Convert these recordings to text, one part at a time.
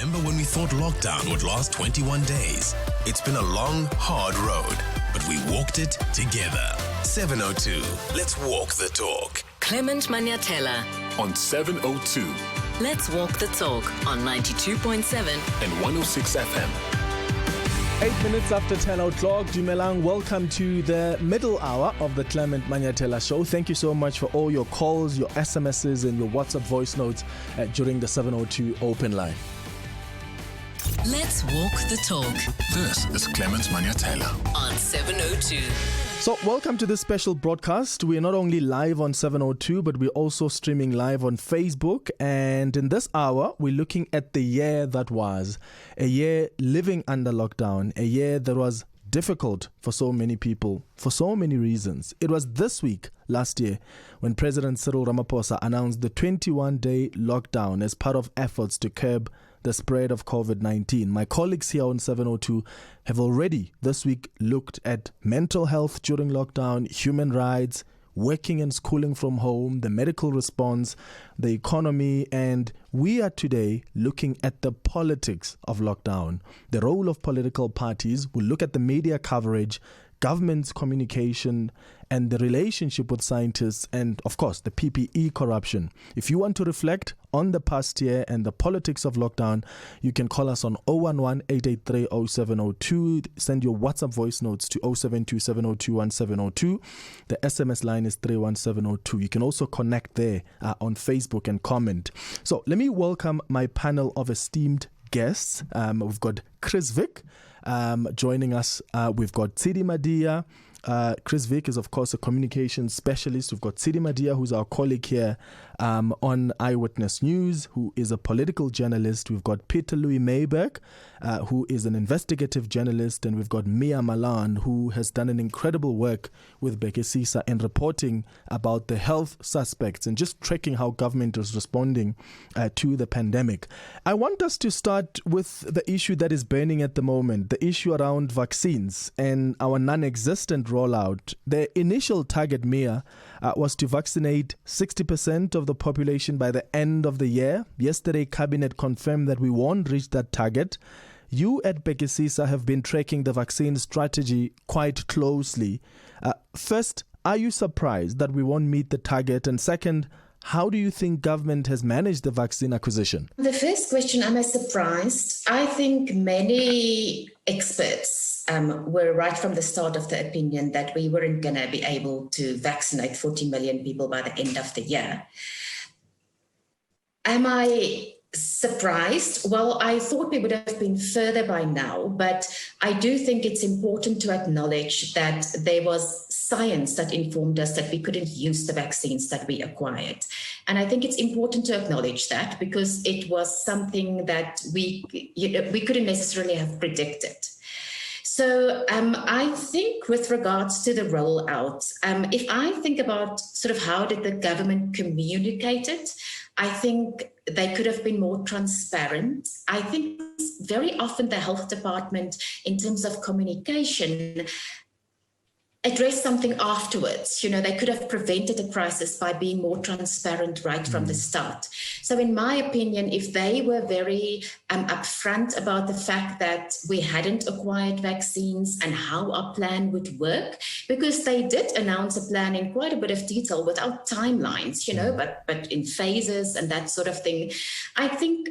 Remember when we thought lockdown would last 21 days? It's been a long, hard road, but we walked it together. 702, let's walk the talk. Clement Manyathela on 702. Let's walk the talk on 92.7 and 106 FM. 8 minutes after 10 o'clock, Malan, welcome to the middle hour of the Clement Manyathela show. Thank you so much for all your calls, your SMSs and your WhatsApp voice notes during the 702 open line. Let's walk the talk. This is Clement Manyathela on 702. So welcome to this special broadcast. We are not only live on 702, but we're also streaming live on Facebook. And in this hour, we're looking at the year that was. A year living under lockdown. A year that was difficult for so many people, for so many reasons. It was this week, last year, when President Cyril Ramaphosa announced the 21-day lockdown as part of efforts to curb the spread of COVID-19. My colleagues here on 702 have already this week looked at mental health during lockdown, human rights, working and schooling from home, the medical response, the economy, and we are today looking at the politics of lockdown, the role of political parties. We'll look at the media coverage, government's communication, and the relationship with scientists, and of course the PPE corruption. If you want to reflect on the past year and the politics of lockdown, you can call us on 011-883-0702. Send your WhatsApp voice notes to 072-702-1702. The SMS line is 31702. You can also connect there on Facebook and comment. So let me welcome my panel of esteemed guests. We've got Chris Vick joining us. We've got Tshidi Madia. Chris Vick is, of course, a communications specialist. We've got Tshidi Madia, who's our colleague here on Eyewitness News, who is a political journalist. We've got Pieter-Louis Myburgh, who is an investigative journalist. And we've got Malan, who has done an incredible work with Bhekisisa in reporting about the health suspects and just tracking how government is responding to the pandemic. I want us to start with the issue that is burning at the moment, the issue around vaccines and our non-existent rollout. The initial target, Mia, was to vaccinate 60% of the population by the end of the year. Yesterday, Cabinet confirmed that we won't reach that target. You at Bhekisisa have been tracking the vaccine strategy quite closely. First, are you surprised that we won't meet the target? And second, how do you think government has managed the vaccine acquisition? The first question, am I surprised? I think many experts were right from the start of the opinion that we weren't going to be able to vaccinate 40 million people by the end of the year. Am I surprised? Well, I thought we would have been further by now, but I do think it's important to acknowledge that there was science that informed us that we couldn't use the vaccines that we acquired. And I think it's important to acknowledge that because it was something that we couldn't necessarily have predicted. So I think with regards to the rollout, if I think about sort of how did the government communicate it, I think they could have been more transparent. I think very often the health department, in terms of communication, address something afterwards. You know, they could have prevented the crisis by being more transparent right from the start. So in my opinion, if they were very upfront about the fact that we hadn't acquired vaccines and how our plan would work, because they did announce a plan in quite a bit of detail without timelines, you know, but in phases and that sort of thing. I think,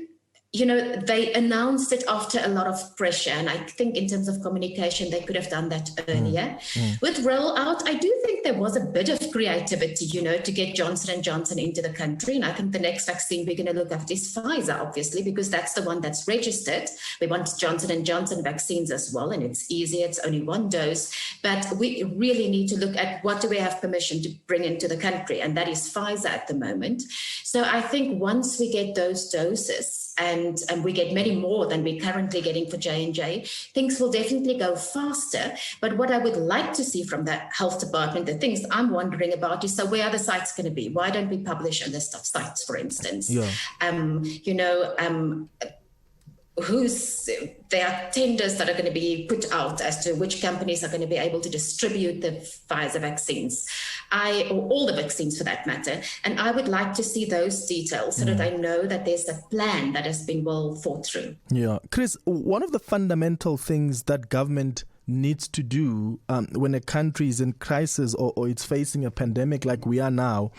you know, they announced it after a lot of pressure. And I think in terms of communication, they could have done that earlier. With rollout, I do think there was a bit of creativity, you know, to get Johnson & Johnson into the country. And I think the next vaccine we're going to look at is Pfizer, obviously, because that's the one that's registered. We want Johnson & Johnson vaccines as well. And it's easier. It's only one dose. But we really need to look at what do we have permission to bring into the country. And that is Pfizer at the moment. So I think once we get those doses and we get many more than we're currently getting for J&J, things will definitely go faster. But what I would like to see from the health department, the things I'm wondering about is, so where are the sites going to be? Why don't we publish a list of sites, for instance? Yeah. There are tenders that are going to be put out as to which companies are going to be able to distribute the Pfizer vaccines. or all the vaccines for that matter, and I would like to see those details so that I know that there's a plan that has been well thought through. Yeah. Chris, one of the fundamental things that government needs to do when a country is in crisis or it's facing a pandemic like we are now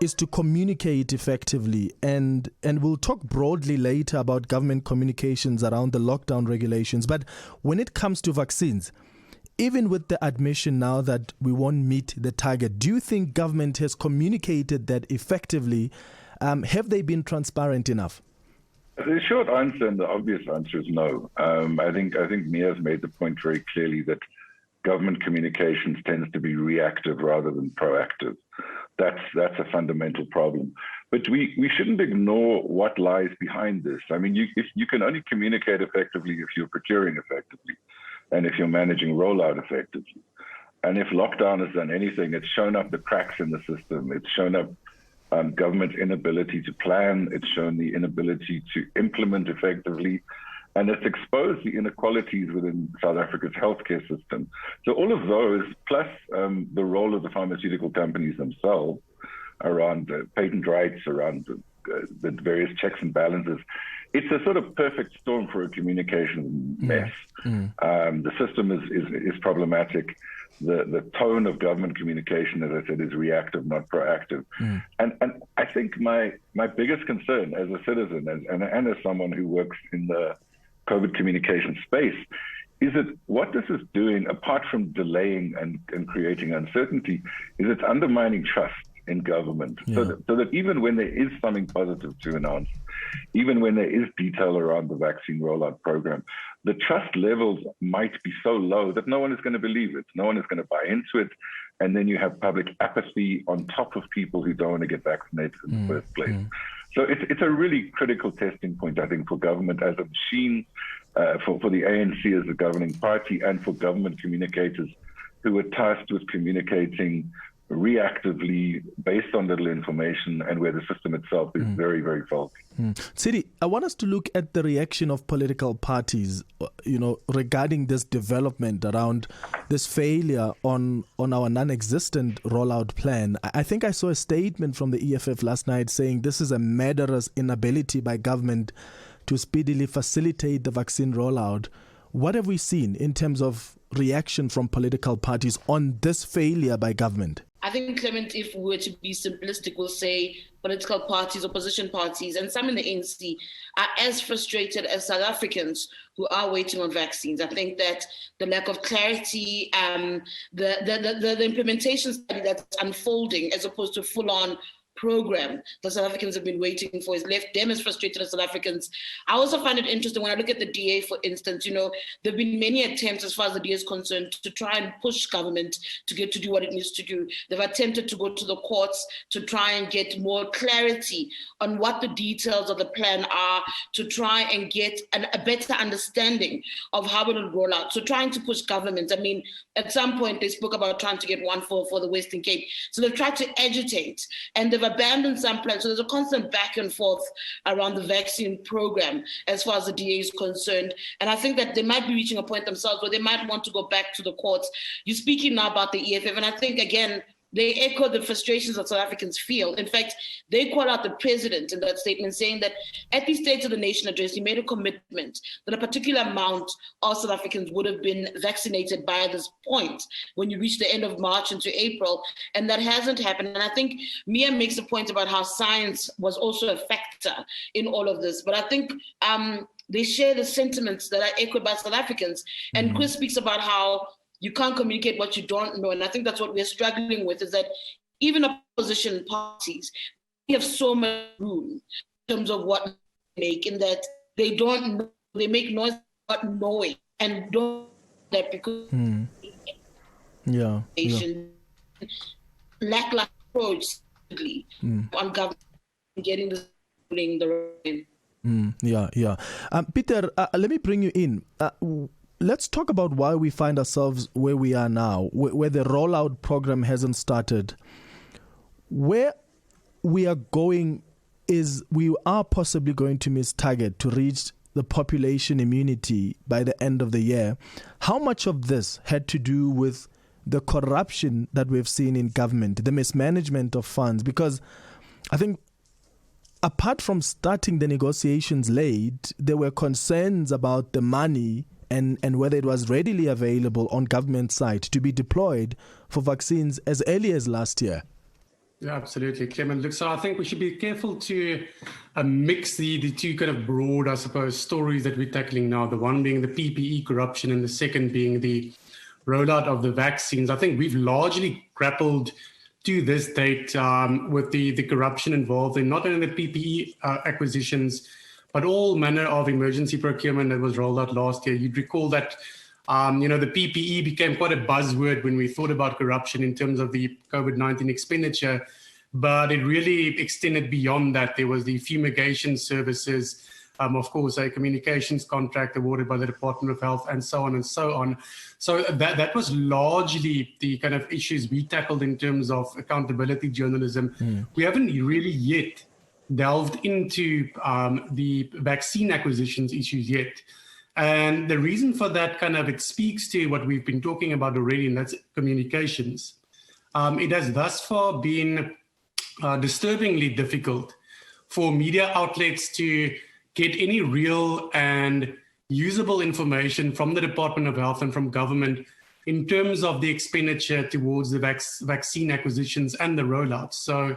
is to communicate effectively. And we'll talk broadly later about government communications around the lockdown regulations. But when it comes to vaccines, even with the admission now that we won't meet the target, do you think government has communicated that effectively? Have they been transparent enough? The short answer and the obvious answer is no. I think Mia's made the point very clearly that government communications tends to be reactive rather than proactive. That's a fundamental problem. But we shouldn't ignore what lies behind this. I mean, you can only communicate effectively if you're procuring effectively and if you're managing rollout effectively. And if lockdown has done anything, it's shown up the cracks in the system. It's shown up government's inability to plan. It's shown the inability to implement effectively. And it's exposed the inequalities within South Africa's healthcare system. So all of those, plus the role of the pharmaceutical companies themselves around patent rights, around the various checks and balances, it's a sort of perfect storm for a communication mess. The system is problematic. The tone of government communication, as I said, is reactive, not proactive. And I think my biggest concern as a citizen and as someone who works in the COVID communication space is that what this is doing, apart from delaying and creating uncertainty, is it's undermining trust in government. So that even when there is something positive to announce, even when there is detail around the vaccine rollout program, the trust levels might be so low that no one is going to believe it. No one is going to buy into it. And then you have public apathy on top of people who don't want to get vaccinated in the first place. So it's a really critical testing point, I think, for government as a machine, for the ANC as a governing party, and for government communicators who are tasked with communicating reactively based on little information and where the system itself is very, very faulty. Tshidi, I want us to look at the reaction of political parties, regarding this development around this failure on our non-existent rollout plan. I think I saw a statement from the EFF last night saying this is a murderous inability by government to speedily facilitate the vaccine rollout. What have we seen in terms of reaction from political parties on this failure by government? I think, Clement, if we were to be simplistic, we'll say political parties, opposition parties, and some in the ANC are as frustrated as South Africans who are waiting on vaccines. I think that the lack of clarity, the implementation study that's unfolding as opposed to full-on program that South Africans have been waiting for has left them as frustrated as South Africans. I also find it interesting when I look at the DA, for instance, there have been many attempts as far as the DA is concerned to try and push government to get to do what it needs to do. They've attempted to go to the courts to try and get more clarity on what the details of the plan are, to try and get a better understanding of how it will roll out. So trying to push government. I mean, at some point they spoke about trying to get one for the Western Cape. So they've tried to agitate and they've abandoned some plans. So there's a constant back and forth around the vaccine program as far as the DA is concerned. And I think that they might be reaching a point themselves where they might want to go back to the courts. You're speaking now about the EFF, and I think, again, they echo the frustrations that South Africans feel. In fact, they call out the president in that statement saying that at the State of the Nation address, he made a commitment that a particular amount of South Africans would have been vaccinated by this point when you reach the end of March into April, and that hasn't happened. And I think Mia makes a point about how science was also a factor in all of this. But I think they share the sentiments that are echoed by South Africans. And Chris speaks about how you can't communicate what you don't know. And I think that's what we're struggling with, is that even opposition parties have so much room in terms of what they make, in that they don't know, they make noise about knowing and don't that because lackluster approach on government getting this the Peter, let me bring you in. Let's talk about why we find ourselves where we are now, where the rollout program hasn't started. Where we are going is we are possibly going to miss target to reach the population immunity by the end of the year. How much of this had to do with the corruption that we've seen in government, the mismanagement of funds? Because I think apart from starting the negotiations late, there were concerns about the money and whether it was readily available on government side to be deployed for vaccines as early as last year. Yeah, absolutely, Clement. Look, so I think we should be careful to mix the two kind of broad, I suppose, stories that we're tackling now. The one being the PPE corruption and the second being the rollout of the vaccines. I think we've largely grappled to this date with the corruption involved in not only the PPE acquisitions, but all manner of emergency procurement that was rolled out last year. You'd recall that the PPE became quite a buzzword when we thought about corruption in terms of the COVID-19 expenditure, but it really extended beyond that. There was the fumigation services, of course, a communications contract awarded by the Department of Health, and so on and so on. So that was largely the kind of issues we tackled in terms of accountability journalism. We haven't really yet delved into the vaccine acquisitions issues yet. And the reason for that it speaks to what we've been talking about already, and that's communications. It has thus far been disturbingly difficult for media outlets to get any real and usable information from the Department of Health and from government in terms of the expenditure towards the vaccine acquisitions and the rollouts. So,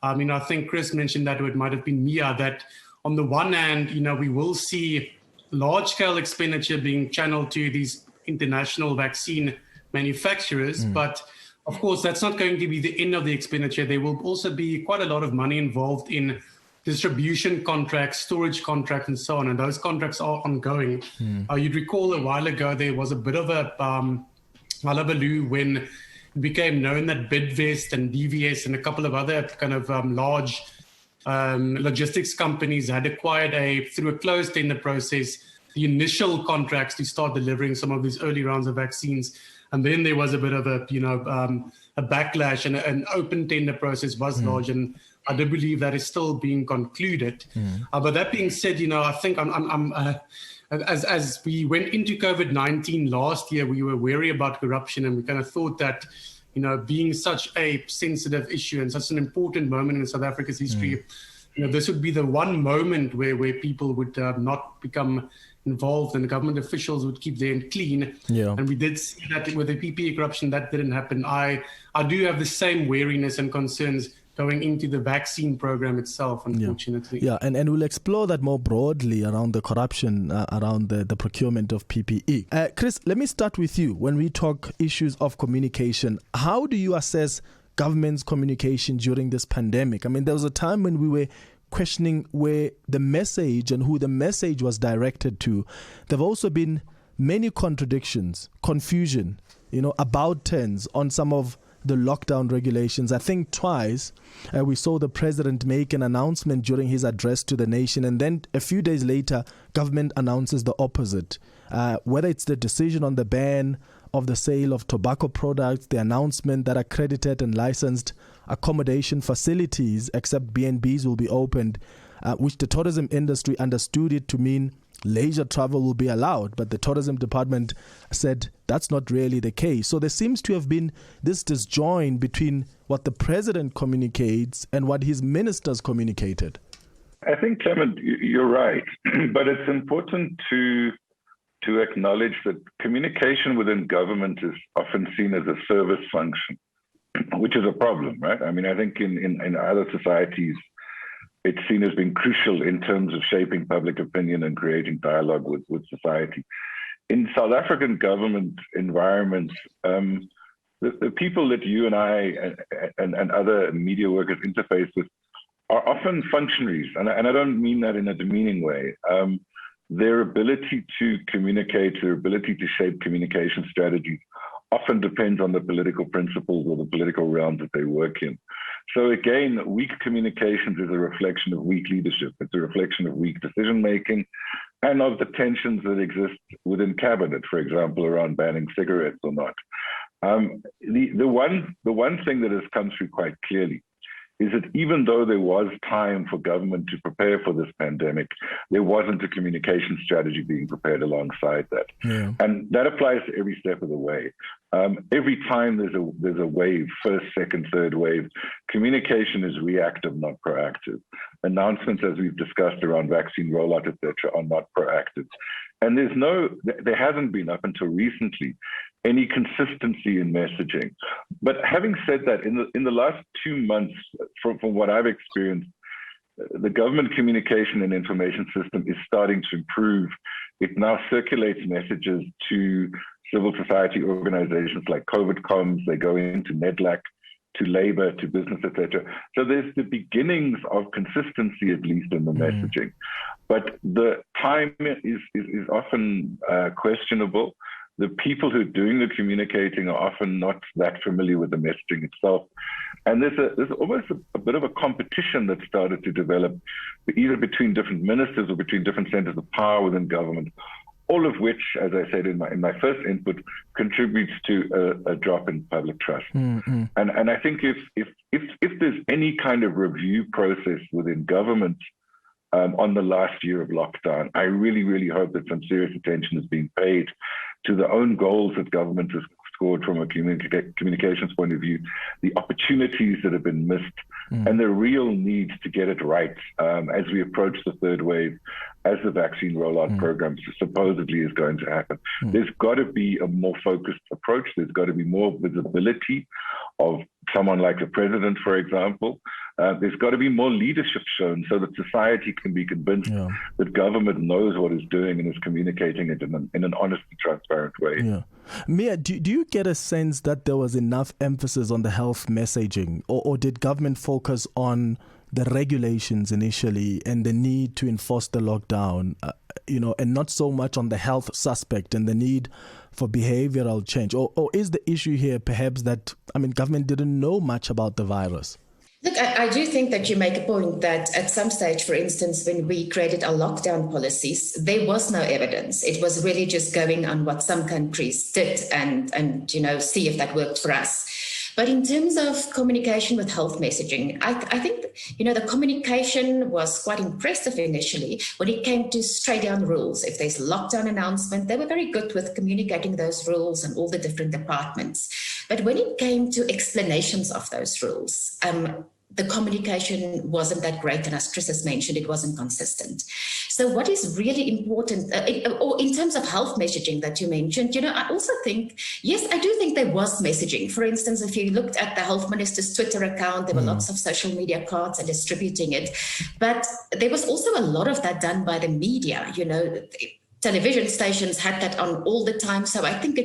I think Chris mentioned that, or it might have been Mia, that on the one hand, we will see large-scale expenditure being channeled to these international vaccine manufacturers. But of course, that's not going to be the end of the expenditure. There will also be quite a lot of money involved in distribution contracts, storage contracts, and so on. And those contracts are ongoing. You'd recall a while ago, there was a bit of a hullabaloo when it became known that Bidvest and DVS and a couple of other kind of large logistics companies had acquired through a closed tender process, the initial contracts to start delivering some of these early rounds of vaccines. And then there was a bit of a backlash, and an open tender process was launched, and I do believe that is still being concluded. But that being said, I think as we went into COVID-19 last year, we were wary about corruption, and we kind of thought that, being such a sensitive issue and such an important moment in South Africa's history, this would be the one moment where people would not become involved and the government officials would keep their end clean. Yeah. And we did see that with the PPE corruption, that didn't happen. I do have the same wariness and concerns going into the vaccine program itself, unfortunately. Yeah, and we'll explore that more broadly around the corruption, around the procurement of PPE. Chris, let me start with you. When we talk issues of communication, how do you assess government's communication during this pandemic? I mean, there was a time when we were questioning where the message and who the message was directed to. There have also been many contradictions, confusion, about turns on some of the lockdown regulations. I think twice we saw the president make an announcement during his address to the nation, and then a few days later, government announces the opposite. Whether it's the decision on the ban of the sale of tobacco products, the announcement that accredited and licensed accommodation facilities, except B&Bs, will be opened, which the tourism industry understood it to mean leisure travel will be allowed, but the tourism department said that's not really the case. So there seems to have been this disjoin between what the president communicates and what his ministers communicated. I think, Clement, you're right, but it's important to acknowledge that communication within government is often seen as a service function, which is a problem, right? I mean, I think in other societies, it's seen as being crucial in terms of shaping public opinion and creating dialogue with society. In South African government environments, the people that you and I and other media workers interface with are often functionaries, and I don't mean that in a demeaning way. Their ability to communicate, their ability to shape communication strategies often depends on the political principles or the political realms that they work in. So again, weak communications is a reflection of weak leadership. It's a reflection of weak decision-making and of the tensions that exist within cabinet, for example, around banning cigarettes or not. The one thing that has come through quite clearly is that even though there was time for government to prepare for this pandemic, there wasn't a communication strategy being prepared alongside that. Yeah. And that applies to every step of the way. Every time there's a wave, first, second, third wave, communication is reactive, not proactive. Announcements, as we've discussed around vaccine rollout, etc., are not proactive. And there hasn't been up until recently any consistency in messaging. But having said that, in the last 2 months, from what I've experienced, the government communication and information system is starting to improve. It now circulates messages to civil society organizations like COVID Comms. They go into NEDLAC, to labor, to business, etc. So there's the beginnings of consistency, at least in the messaging. But the time is often questionable. The people who are doing the communicating are often not that familiar with the messaging itself. And there's almost a bit of a competition that started to develop, either between different ministers or between different centers of power within government, all of which, as I said in my first input, contributes to a drop in public trust. And I think if there's any kind of review process within government on the last year of lockdown, I really, really hope that some serious attention is being paid to the own goals that government has scored from a communications point of view, the opportunities that have been missed, and the real need to get it right as we approach the third wave, as the vaccine rollout program supposedly is going to happen. There's got to be a more focused approach. There's got to be more visibility of someone like the president, for example. There's got to be more leadership shown so that society can be convinced that government knows what it's doing and is communicating it in an honest and transparent way. Yeah. Mia, do you get a sense that there was enough emphasis on the health messaging, or did government focus on the regulations initially and the need to enforce the lockdown, and not so much on the health suspect and the need for behavioral change? Or is the issue here perhaps that, government didn't know much about the virus? Look, I do think that you make a point that at some stage, for instance, when we created our lockdown policies, there was no evidence. It was really just going on what some countries did and see if that worked for us. But in terms of communication with health messaging, I think, the communication was quite impressive initially when it came to straight down rules. If there's a lockdown announcement, they were very good with communicating those rules and all the different departments. But when it came to explanations of those rules, the communication wasn't that great. And as Chris has mentioned, it wasn't consistent. So what is really important, or in terms of health messaging that you mentioned, I also think, yes, I do think there was messaging. For instance, if you looked at the health minister's Twitter account, there were lots of social media cards and distributing it. But there was also a lot of that done by the media, television stations had that on all the time. So I think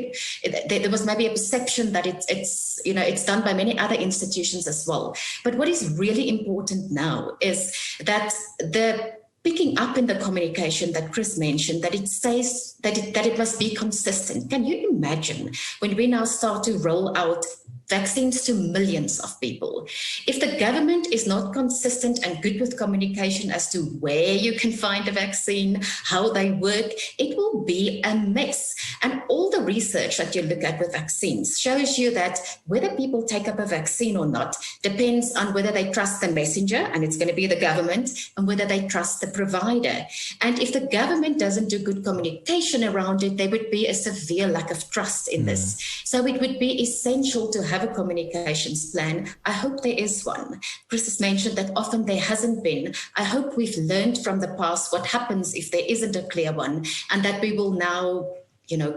there was maybe a perception that it's done by many other institutions as well. But what is really important now is that the picking up in the communication that Chris mentioned, that it says that it must be consistent. Can you imagine when we now start to roll out vaccines to millions of people? If the government is not consistent and good with communication as to where you can find a vaccine, how they work, it will be a mess. And all the research that you look at with vaccines shows you that whether people take up a vaccine or not depends on whether they trust the messenger, and it's going to be the government, and whether they trust the provider. And if the government doesn't do good communication around it, there would be a severe lack of trust in this. So it would be essential to have a communications plan. I hope there is one. Chris has mentioned that often there hasn't been. I hope we've learned from the past what happens if there isn't a clear one, and that we will now,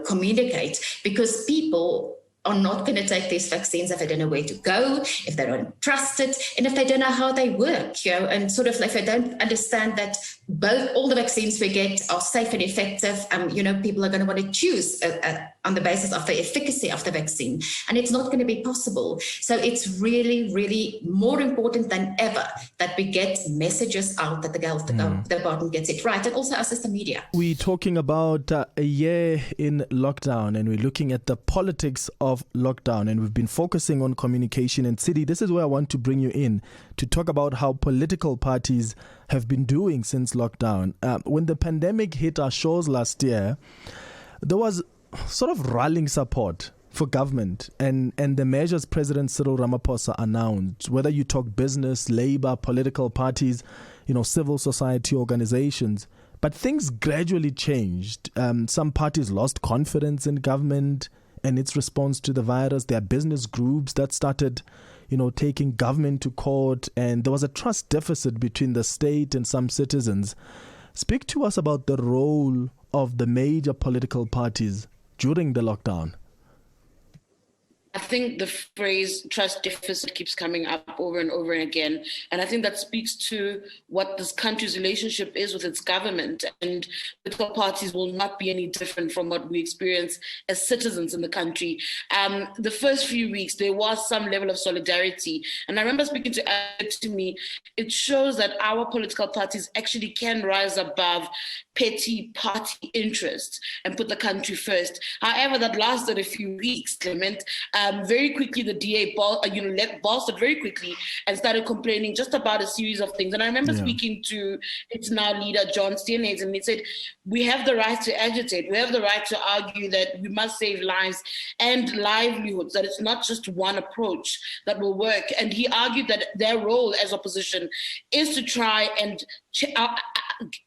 communicate, because people are not going to take these vaccines if they don't know where to go, if they don't trust it, and if they don't know how they work, and sort of if they don't understand that all the vaccines we get are safe and effective, people are going to want to choose on the basis of the efficacy of the vaccine, and it's not going to be possible. So it's really, really more important than ever that we get messages out, that the health department gets it right, and also us as the media. We're talking about a year in lockdown, and we're looking at the politics of lockdown, and we've been focusing on communication. And Tshidi, this is where I want to bring you in to talk about how political parties have been doing since lockdown. When the pandemic hit our shores last year, there was sort of rallying support for government and the measures President Cyril Ramaphosa announced, whether you talk business, labor, political parties, civil society organizations. But things gradually changed. Some parties lost confidence in government, and its response to the virus. There are business groups that started, taking government to court, and there was a trust deficit between the state and some citizens. Speak to us about the role of the major political parties during the lockdown. I think the phrase trust deficit keeps coming up over and over again. And I think that speaks to what this country's relationship is with its government. And political parties will not be any different from what we experience as citizens in the country. The first few weeks, there was some level of solidarity. And I remember speaking to Alex, to me, it shows that our political parties actually can rise above petty party interests and put the country first. However, that lasted a few weeks, Clement. Very quickly, the DA bolstered very quickly and started complaining just about a series of things. And I remember speaking to its now leader, John Steenhuisen, and he said, we have the right to agitate. We have the right to argue that we must save lives and livelihoods, that it's not just one approach that will work. And he argued that their role as opposition is to try and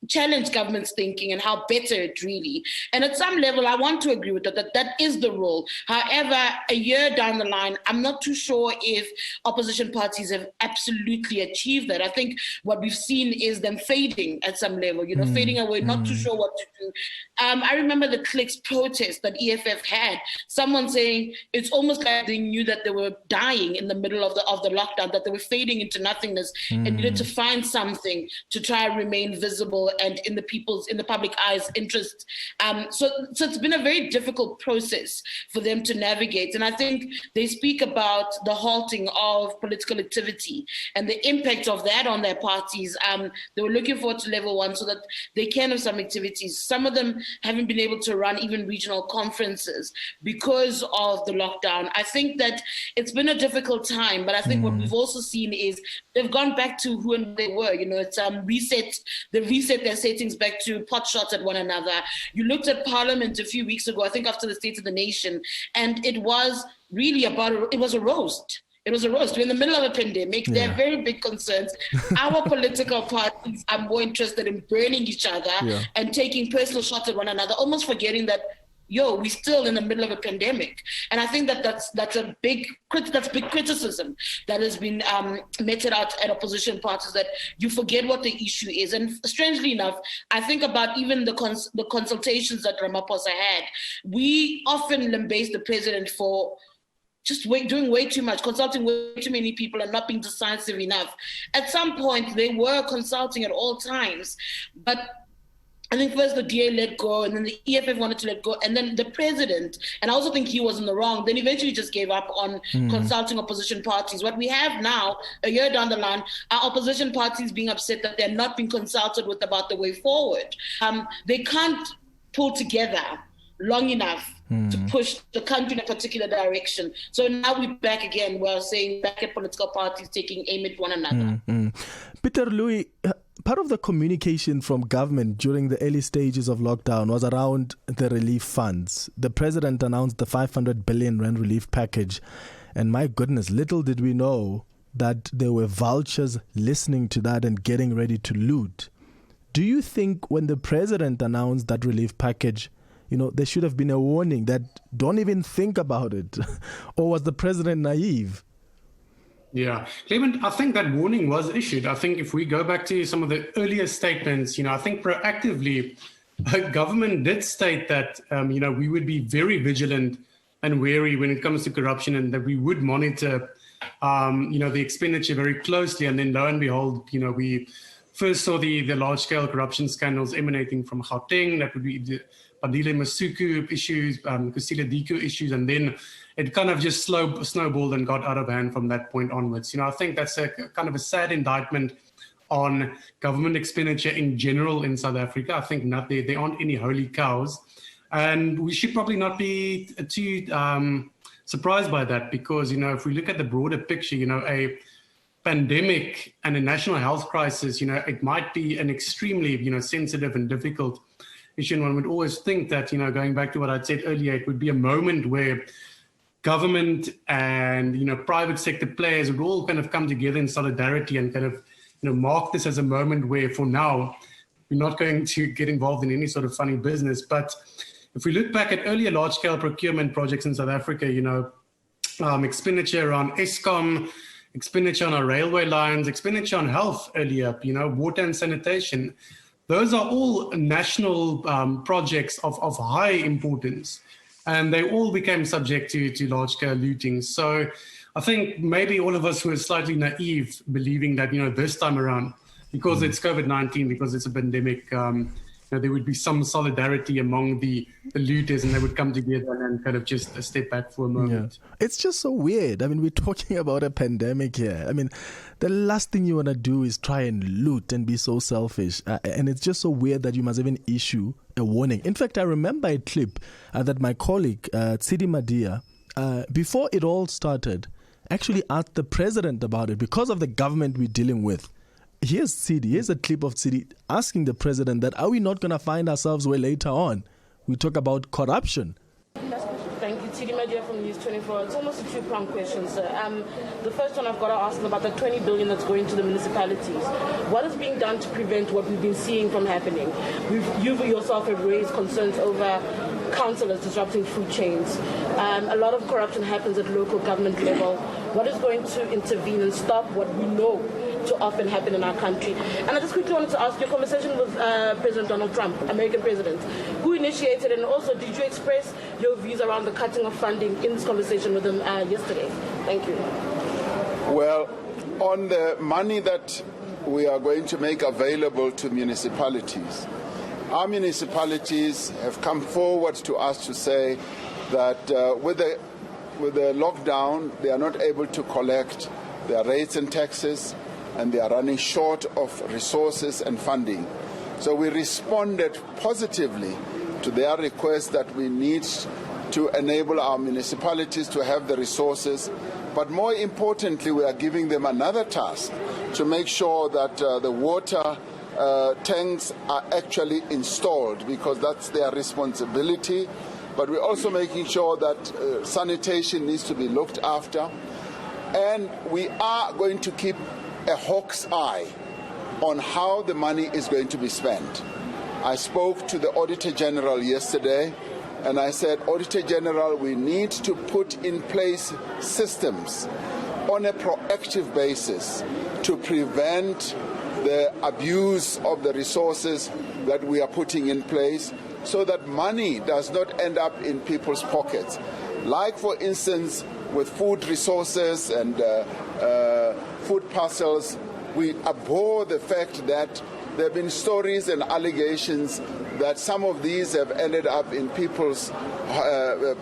challenge government's thinking and how better it really. And at some level, I want to agree with that is the role. However, a year down the line, I'm not too sure if opposition parties have absolutely achieved that. I think what we've seen is them fading at some level, fading away, not too sure what to do. I remember the Clicks protest that EFF had, someone saying it's almost like they knew that they were dying in the middle of the lockdown, that they were fading into nothingness and needed to find something to try and remain visible and in the public eye's interest. So it's been a very difficult process for them to navigate. And I think they speak about the halting of political activity and the impact of that on their parties. They were looking forward to level 1 so that they can have some activities. Some of them haven't been able to run even regional conferences because of the lockdown. I think that it's been a difficult time, but I think what we've also seen is they've gone back to who and they were. It's reset their settings back to pot shots at one another. You looked at Parliament a few weeks ago, I think after the State of the Nation, and it was really it was a roast. It was a roast. We're in the middle of a pandemic. There are very big concerns. Our political parties are more interested in burning each other and taking personal shots at one another, almost forgetting that, we're still in the middle of a pandemic. And I think that's big criticism that has been meted out at opposition parties, that you forget what the issue is. And strangely enough, I think about even the consultations that Ramaphosa had. We often lambaste the president for just doing way too much, consulting way too many people and not being decisive enough. At some point, they were consulting at all times, but I think first the DA let go, and then the EFF wanted to let go, and then the president, and I also think he was in the wrong, then eventually just gave up on consulting opposition parties. What we have now, a year down the line, are opposition parties being upset that they're not being consulted with about the way forward. They can't pull together long enough to push the country in a particular direction. So now we're back again. We're saying back at political parties taking aim at one another. Pieter-Louis, part of the communication from government during the early stages of lockdown was around the relief funds. The president announced the 500 billion rand relief package. And my goodness, little did we know that there were vultures listening to that and getting ready to loot. Do you think when the president announced that relief package, there should have been a warning that don't even think about it? Or was the president naive? Yeah, Clement, I think that warning was issued. I think if we go back to some of the earlier statements, I think proactively, government did state that, we would be very vigilant and wary when it comes to corruption, and that we would monitor, the expenditure very closely. And then lo and behold, we first saw the large-scale corruption scandals emanating from Gauteng. That would be the Padile Masuku issues, Kusile Diku issues, and then it kind of just snowballed and got out of hand from that point onwards. I think that's a kind of a sad indictment on government expenditure in general in South Africa. I think there aren't any holy cows, and we should probably not be too surprised by that, because if we look at the broader picture, a pandemic and a national health crisis, it might be an extremely sensitive and difficult issue. And one would always think that, going back to what I'd said earlier, it would be a moment where government and, private sector players would all kind of come together in solidarity and kind of, mark this as a moment where for now, we're not going to get involved in any sort of funny business. But if we look back at earlier large-scale procurement projects in South Africa, expenditure on Eskom, expenditure on our railway lines, expenditure on health earlier, water and sanitation, those are all national projects of high importance, and they all became subject to large-scale looting. So I think maybe all of us were slightly naive, believing that, this time around, because it's COVID-19, because it's a pandemic, there would be some solidarity among the looters, and they would come together and kind of just step back for a moment. Yeah. It's just so weird. I mean, we're talking about a pandemic here. I mean, the last thing you want to do is try and loot and be so selfish. And it's just so weird that you must even issue a warning. In fact, I remember a clip that my colleague, Tshidi Madia, before it all started, actually asked the president about it because of the government we're dealing with. Here's Tshidi. Here's a clip of Tshidi asking the president that, are we not going to find ourselves where later on we talk about corruption? Thank you. Tshidi Madia from News 24. It's almost a two-pronged question, sir. The first one I've got to ask about the 20 billion that's going to the municipalities. What is being done to prevent what we've been seeing from happening? You yourself have raised concerns over councillors disrupting food chains. A lot of corruption happens at local government level. What is going to intervene and stop what we know to often happen in our country? And I just quickly wanted to ask your conversation with President Donald Trump, American president, who initiated, and also did you express your views around the cutting of funding in this conversation with him yesterday? Thank you. Well, on the money that we are going to make available to municipalities, our municipalities have come forward to us to say that with the lockdown, they are not able to collect their rates and taxes, and they are running short of resources and funding. So we responded positively to their request that we need to enable our municipalities to have the resources. But more importantly, we are giving them another task to make sure that the water tanks are actually installed, because that's their responsibility. But we're also making sure that sanitation needs to be looked after. And we are going to keep a hawk's eye on how the money is going to be spent. I spoke to the Auditor General yesterday, and I said, Auditor General, we need to put in place systems on a proactive basis to prevent the abuse of the resources that we are putting in place, so that money does not end up in people's pockets. Like, for instance, with food resources and food parcels, we abhor the fact that there have been stories and allegations that some of these have ended up in people's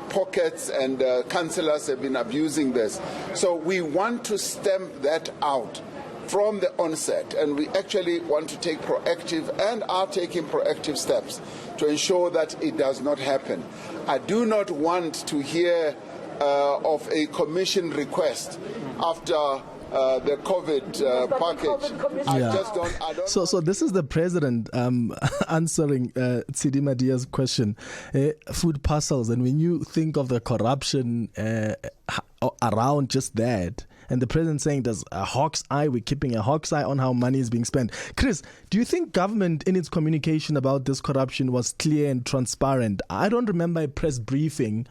pockets, and councillors have been abusing this. So we want to stamp that out from the onset, and we actually want to take proactive and are taking proactive steps to ensure that it does not happen. I do not want to hear of a commission request after the COVID package. I just don't. So this is the president answering Tshidi Madia's question. Food parcels, and when you think of the corruption around just that, and the president saying there's a hawk's eye, we're keeping a hawk's eye on how money is being spent. Chris, do you think government in its communication about this corruption was clear and transparent? I don't remember a press briefing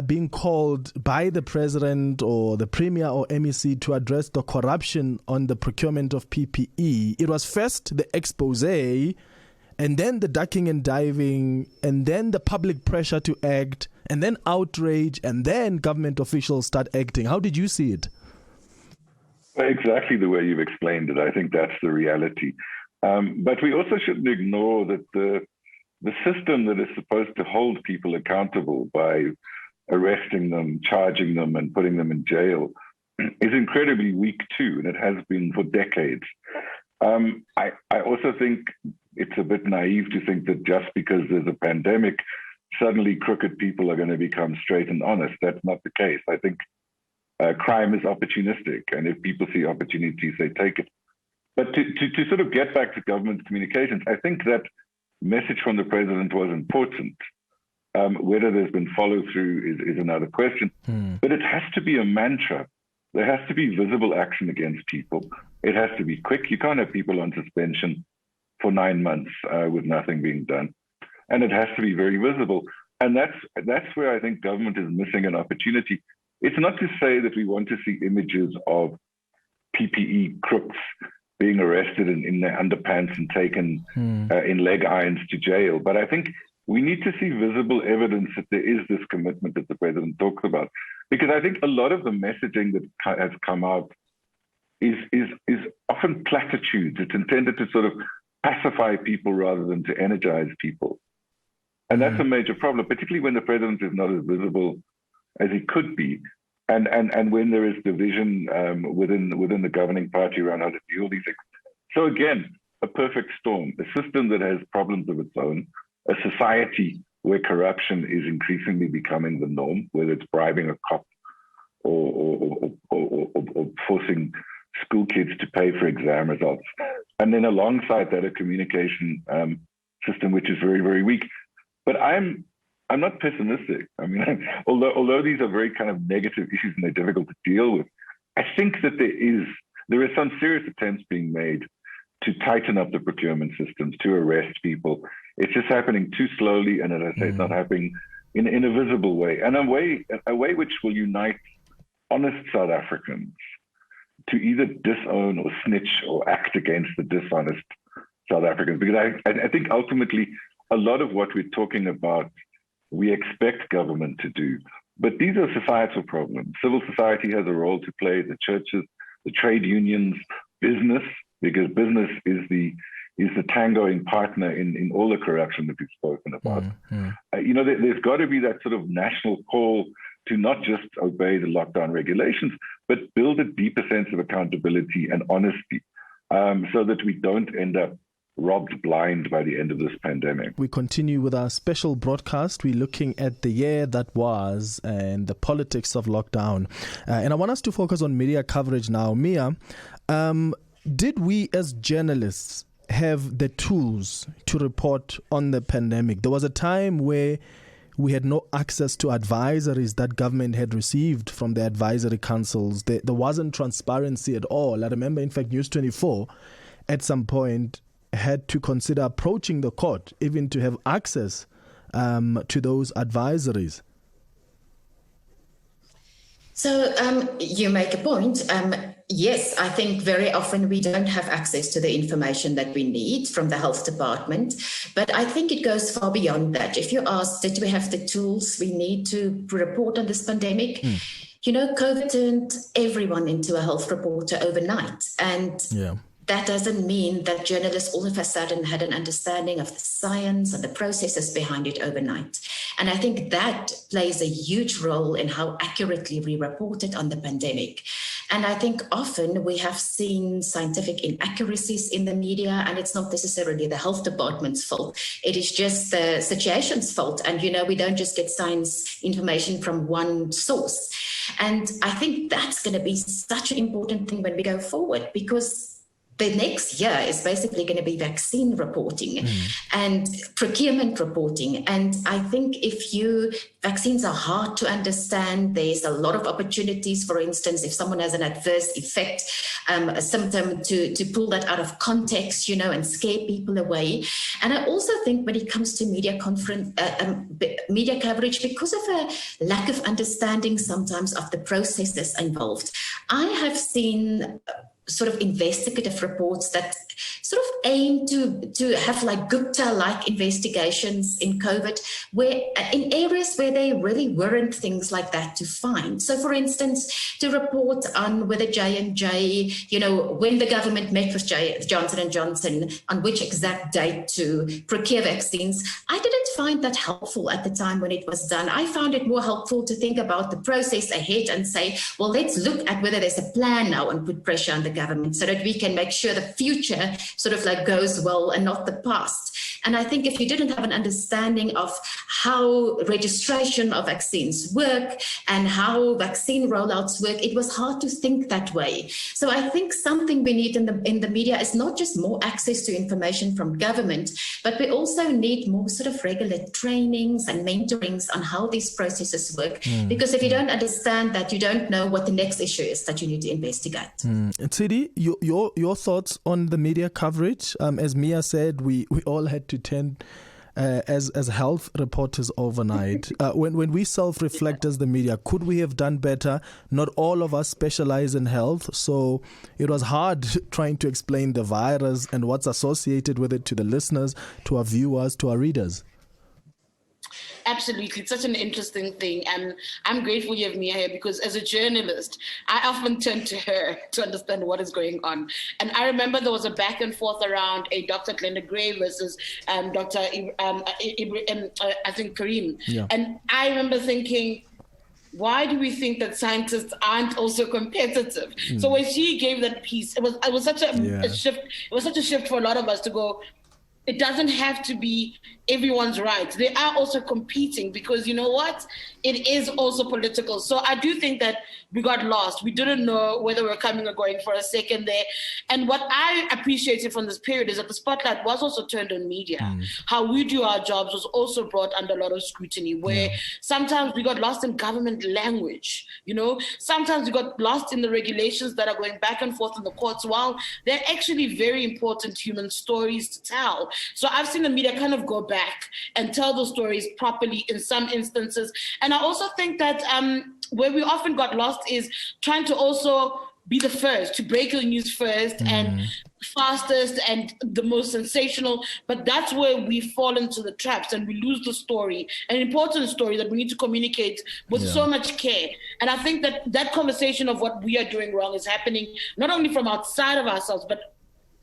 being called by the president or the premier or MEC to address the corruption on the procurement of PPE. It was first the expose, and then the ducking and diving, and then the public pressure to act, and then outrage, and then government officials start acting. How did you see it? Exactly the way you've explained it. I think that's the reality. But we also shouldn't ignore that the system that is supposed to hold people accountable by arresting them, charging them, and putting them in jail is incredibly weak too, and it has been for decades. I also think it's a bit naive to think that just because there's a pandemic, suddenly crooked people are going to become straight and honest. That's not the case. I think crime is opportunistic, and if people see opportunities, they take it. But to sort of get back to government communications, I think that message from the president was important. Whether there's been follow-through is another question. But it has to be a mantra. There has to be visible action against people. It has to be quick. You can't have people on suspension for 9 months with nothing being done. and it has to be very visible. And that's where I think government is missing an opportunity. It's not to say that we want to see images of PPE crooks being arrested in their underpants and taken in leg irons to jail. But I think we need to see visible evidence that there is this commitment that the president talks about. Because I think a lot of the messaging that has come out is often platitudes. It's intended to sort of pacify people rather than to energize people. And that's a major problem, particularly when the president is not as visible as he could be. And when there is division within the governing party around how to deal with these things. So again, a perfect storm, a system that has problems of its own, a society where corruption is increasingly becoming the norm, whether it's bribing a cop or forcing school kids to pay for exam results. And then alongside that, a communication system which is very, very weak. But I'm not pessimistic. I mean, although these are very kind of negative issues and they're difficult to deal with, I think that there is some serious attempts being made to tighten up the procurement systems, to arrest people. It's just happening too slowly, and as I say, it's not happening in a visible way, and a way which will unite honest South Africans to either disown or snitch or act against the dishonest South Africans. Because I think ultimately a lot of what we're talking about, we expect government to do. But these are societal problems. Civil society has a role to play, the churches, the trade unions, business, because business is the tangoing partner in all the corruption that we've spoken about. There's got to be that sort of national call to not just obey the lockdown regulations, but build a deeper sense of accountability and honesty so that we don't end up robbed blind by the end of this pandemic. We continue with our special broadcast. We're looking at the year that was and the politics of lockdown. And I want us to focus on media coverage now. Mia, did we as journalists have the tools to report on the pandemic? There was a time where we had no access to advisories that government had received from the advisory councils. There wasn't transparency at all. I remember, in fact, News 24 at some point had to consider approaching the court even to have access to those advisories. So you make a point. Yes, I think very often we don't have access to the information that we need from the health department, but I think it goes far beyond that. If you ask, did we have the tools we need to report on this pandemic? COVID turned everyone into a health reporter overnight. And that doesn't mean that journalists all of a sudden had an understanding of the science and the processes behind it overnight. And I think that plays a huge role in how accurately we reported on the pandemic. And I think often we have seen scientific inaccuracies in the media, and it's not necessarily the health department's fault. It is just the situation's fault. And, we don't just get science information from one source. And I think that's going to be such an important thing when we go forward, because the next year is basically going to be vaccine reporting and procurement reporting. And I think vaccines are hard to understand. There's a lot of opportunities, for instance, if someone has an adverse effect, a symptom, to pull that out of context, and scare people away. And I also think when it comes to media coverage, because of a lack of understanding sometimes of the processes involved, I have seen sort of investigative reports that sort of aim to have like Gupta-like investigations in COVID, where in areas where there really weren't things like that to find. So, for instance, to report on whether J&J, when the government met with Johnson & Johnson, on which exact date to procure vaccines, I didn't find that helpful at the time when it was done. I found it more helpful to think about the process ahead and say, well, let's look at whether there's a plan now and put pressure on the government so that we can make sure the future sort of like goes well and not the past. And I think if you didn't have an understanding of how registration of vaccines work and how vaccine rollouts work, it was hard to think that way. So I think something we need in the media is not just more access to information from government, but we also need more sort of regular trainings and mentorings on how these processes work. Because if you don't understand that, you don't know what the next issue is that you need to investigate. Tshidi, your thoughts on the media coverage? As Mia said, we all had to turn as health reporters overnight, when we self-reflect as the media, could we have done better? Not all of us specialize in health, so it was hard trying to explain the virus and what's associated with it to the listeners, to our viewers, to our readers. Absolutely. It's such an interesting thing. And I'm grateful you have Mia here because as a journalist, I often turn to her to understand what is going on. And I remember there was a back and forth around a Dr. Glenda Gray versus Dr. I think Kareem. Yeah. And I remember thinking, why do we think that scientists aren't also competitive? So when she gave that piece, it was such a shift. It was such a shift for a lot of us to go, it doesn't have to be everyone's right. They are also competing because you know what? It is also political. So I do think that we got lost. We didn't know whether we were coming or going for a second there. And what I appreciated from this period is that the spotlight was also turned on media. How we do our jobs was also brought under a lot of scrutiny, where sometimes we got lost in government language. You know, sometimes we got lost in the regulations that are going back and forth in the courts, while they're actually very important human stories to tell. So I've seen the media kind of go back and tell those stories properly in some instances. And I also think that where we often got lost is trying to also be the first, to break the news first and fastest and the most sensational. But that's where we fall into the traps and we lose the story, an important story that we need to communicate with so much care. And I think that that conversation of what we are doing wrong is happening not only from outside of ourselves, but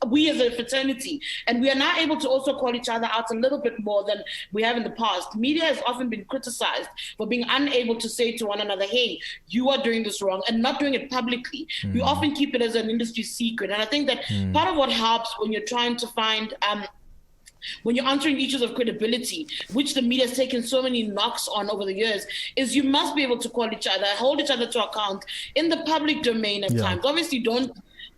we as a fraternity, and we are now able to also call each other out a little bit more than we have in the past. Media has often been criticized for being unable to say to one another, hey, you are doing this wrong, and not doing it publicly. We often keep it as an industry secret. And I think that part of what helps when you're trying to find when you're answering issues of credibility, which the media has taken so many knocks on over the years, is you must be able to call each other, hold each other to account in the public domain at times. Obviously, don't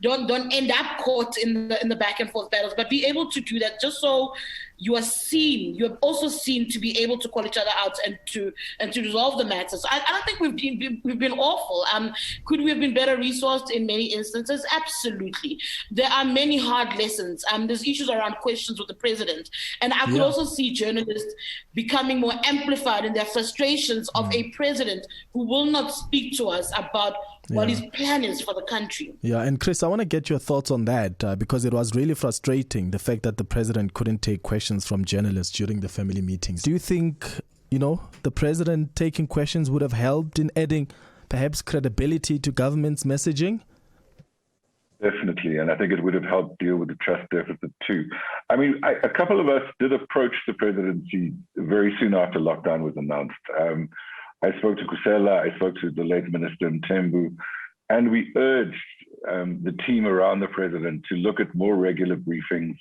end up caught in the back and forth battles, but be able to do that just so you are seen. You are also seen to be able to call each other out and to resolve the matters. I don't think we've been awful. Could we have been better resourced in many instances? Absolutely. There are many hard lessons. There's issues around questions with the president, and I could also see journalists becoming more amplified in their frustrations of a president who will not speak to us about what his plan is for the country. Yeah, and Chris, I want to get your thoughts on that because it was really frustrating, the fact that the president couldn't take questions from journalists during the family meetings. Do you think, the president taking questions would have helped in adding perhaps credibility to government's messaging? Definitely, and I think it would have helped deal with the trust deficit too. I mean, a couple of us did approach the presidency very soon after lockdown was announced. I spoke to Kusela, I spoke to the late Minister Mthembu, and we urged the team around the president to look at more regular briefings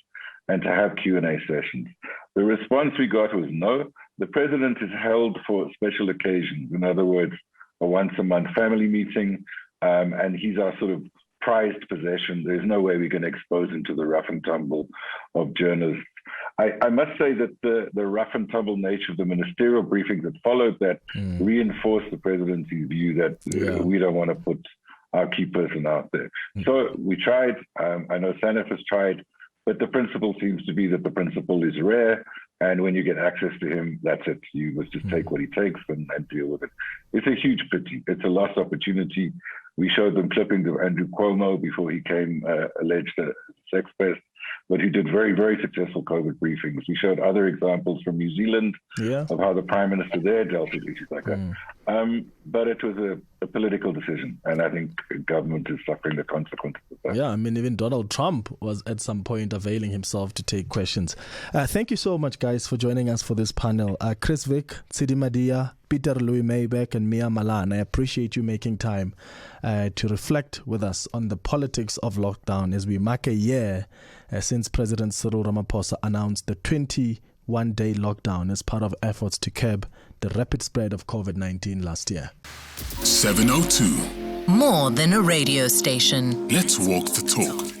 and to have Q&A sessions. The response we got was no. The president is held for special occasions. In other words, a once-a-month family meeting, and he's our sort of prized possession. There's no way we can expose him to the rough and tumble of journalists. I must say that the rough and tumble nature of the ministerial briefings that followed that reinforced the presidency's view that we don't want to put our key person out there. So we tried. I know Sanef has tried, but the principle seems to be that the principle is rare, and when you get access to him, that's it. You must just take what he takes and deal with it. It's a huge pity. It's a lost opportunity. We showed them clippings of Andrew Cuomo before he came alleged sex pest, but he did very, very successful COVID briefings. We showed other examples from New Zealand of how the Prime Minister there dealt with issues like that. But it was a political decision, and I think government is suffering the consequences of that. Yeah, I mean, even Donald Trump was at some point availing himself to take questions. Thank you so much, guys, for joining us for this panel. Chris Vick, Tshidi Madia, Pieter-Louis Myburgh, and Mia Malan. I appreciate you making time to reflect with us on the politics of lockdown as we mark a year since President Cyril Ramaphosa announced the 21-day lockdown as part of efforts to curb the rapid spread of COVID-19 last year. 702. More than a radio station. Let's walk the talk.